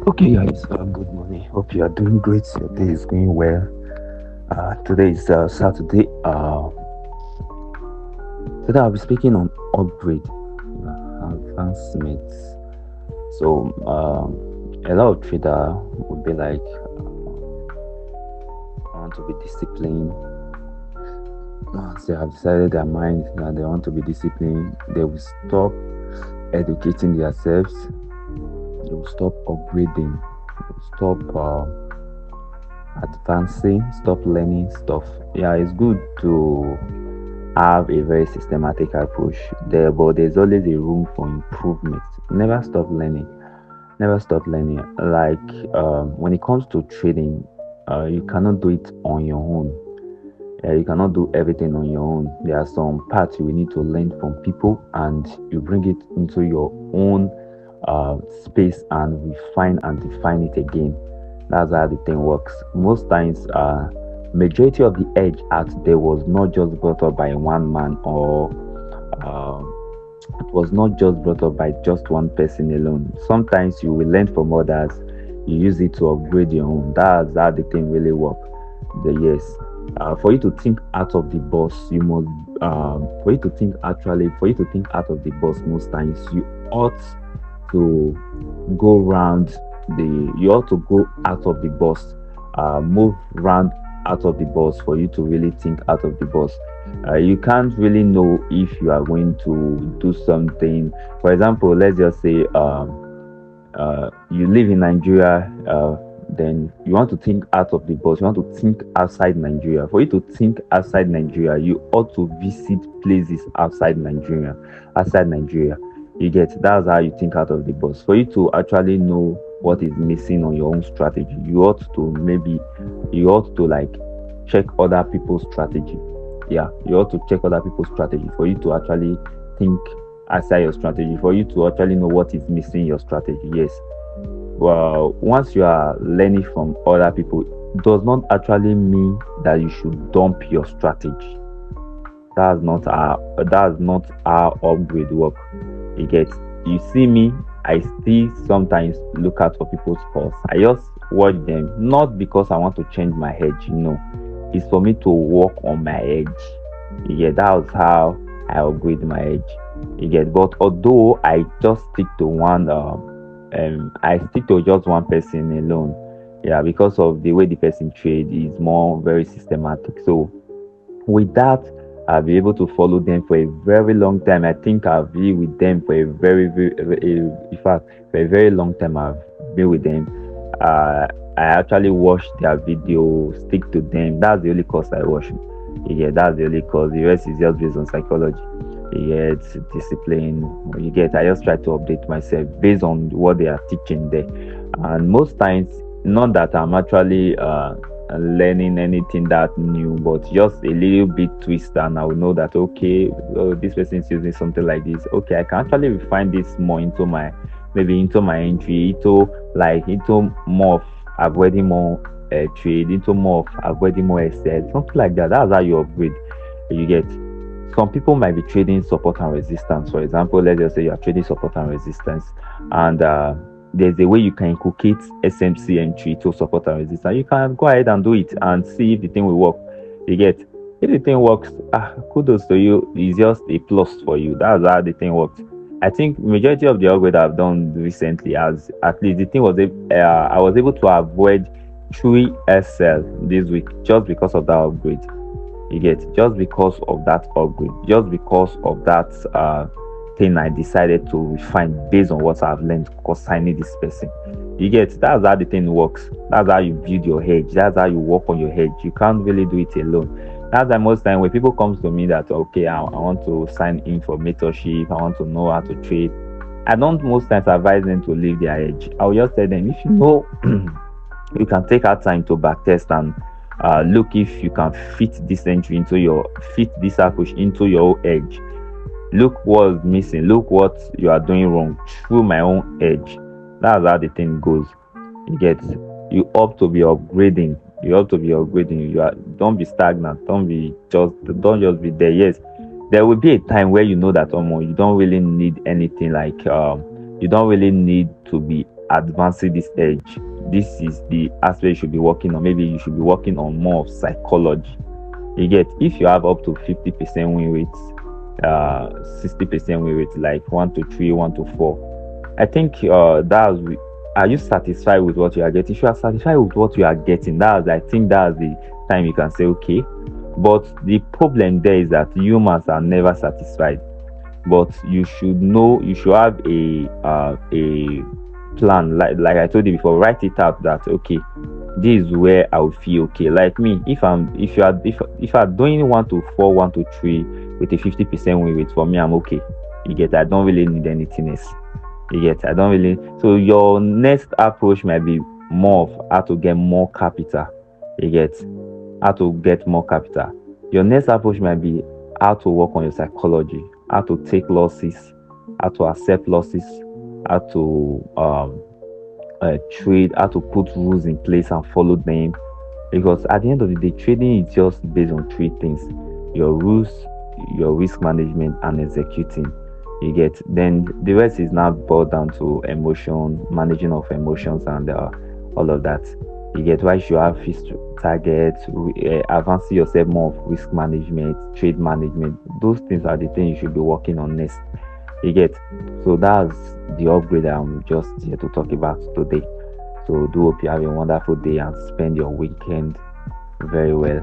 Okay, guys, good morning. Hope you are doing great. Your day is going well. Today is Saturday. Today I'll be speaking on upgrade, advancements. So, a lot of trader would be like, I want to be disciplined. Once they have decided their mind that they want to be disciplined, they will stop educating themselves. They will stop upgrading. They will stop advancing, stop learning stuff. Yeah, it's good to have a very systematic approach there, but there's always a room for improvement. Never stop learning. Never stop learning. Like when it comes to trading, you cannot do it on your own. You cannot do everything on your own. There are some parts you will need to learn from people, and you bring it into your own space and refine and define it again. That's how the thing works. Most times, majority of the edge out there was not just brought up by one man, or uh, it was not just brought up by just one person alone. Sometimes you will learn from others. You use it to upgrade your own. That's how the thing really works. The yes. For you to think out of the box, you must. For you to think out of the box, most times you ought to go round you ought to go out of the box, move round out of the box for you to really think out of the box. You can't really know if you are going to do something. For example, let's just say you live in Nigeria, then you want to think out of the box. You want to think outside Nigeria. For you to think outside Nigeria, you ought to visit places outside Nigeria. Outside Nigeria, you get that's how you think out of the box. For you to actually know what is missing on your own strategy, you ought to like check other people's strategy. Yeah, you ought to check other people's strategy for you to actually think outside your strategy, for you to actually know what is missing in your strategy. Yes. Well, once you are learning from other people, does not actually mean that you should dump your strategy. That's not how upgrade work. You get you see me, I still sometimes look out for people's calls. I just watch them, not because I want to change my edge, no. It's for me to work on my edge. You get that's how I upgrade my edge. You get but although I just stick to one I stick to just one person alone. Yeah, because of the way the person trade is more very systematic. So with that, I'll be able to follow them for a very long time. I think I'll be with them for a in fact, for a very long time. I've been with them. I actually watch their video, stick to them. That's the only course I watch. Yeah, that's the only course. The rest is just based on psychology. Yeah, it's discipline. You get. I just try to update myself based on what they are teaching there, and most times, not that I'm actually learning anything that new, but just a little bit twist, and I will know that okay, this person is using something like this. Okay, I can actually refine this more into my maybe into my entry, into more of avoiding more trade, into more of avoiding more excess, something like that. That's how you upgrade. You get. Some people might be trading support and resistance. For example, let's just say you are trading support and resistance, and there's a way you can inculcate SMC entry to support and resistance. You can go ahead and do it and see if the thing will work. You get if the thing works, kudos to you. It's just a plus for you. That's how the thing works. I think majority of the upgrade I've done recently, as at least the thing was, I was able to avoid 3 SL this week just because of that upgrade. You get just because of that upgrade, just because of that thing I decided to refine based on what I've learned concerning this person. You get that's how the thing works. That's how you build your hedge. That's how you work on your hedge. You can't really do it alone. That's why most time when people comes to me that okay, I want to sign in for mentorship, I want to know how to trade. I don't most times advise them to leave their edge. I'll just tell them if you know you can take our time to backtest and look if you can fit this entry into your fit this approach into your edge. Look what's missing, look what you are doing wrong through my own edge. That's how the thing goes. You get you up to be upgrading. You have to be upgrading. You are don't be stagnant. Don't just be there. Yes, there will be a time where you know that you don't really need anything like you don't really need to be advancing this edge. This is the aspect you should be working on. Maybe you should be working on more of psychology. You get, if you have up to 50% win rates, 60% win rates, like 1 to 3, 1 to 4. I think are you satisfied with what you are getting? If you are satisfied with what you are getting, I think that's the time you can say okay. But the problem there is that humans are never satisfied. But you should know, you should have a plan. Like I told you before, write it out that okay, this is where I will feel okay. Like me, if you are doing 1 to 4, 1 to 3 with a 50% win rate, for me, I'm okay. You get, I don't really need anything else. You get, I don't really. So your next approach might be more of how to get more capital. You get, how to get more capital. Your next approach might be how to work on your psychology, how to take losses, how to accept losses, how to trade, how to put rules in place and follow them. Because at the end of the day, trading is just based on 3 things: your rules, your risk management, and executing. You get, then the rest is now boiled down to emotion, managing of emotions, and all of that. You get, why you have fixed targets, advancing yourself more of risk management, trade management. Those things are the things you should be working on next. You get, so that's the upgrade I'm just here to talk about today. So do hope you have a wonderful day and spend your weekend very well.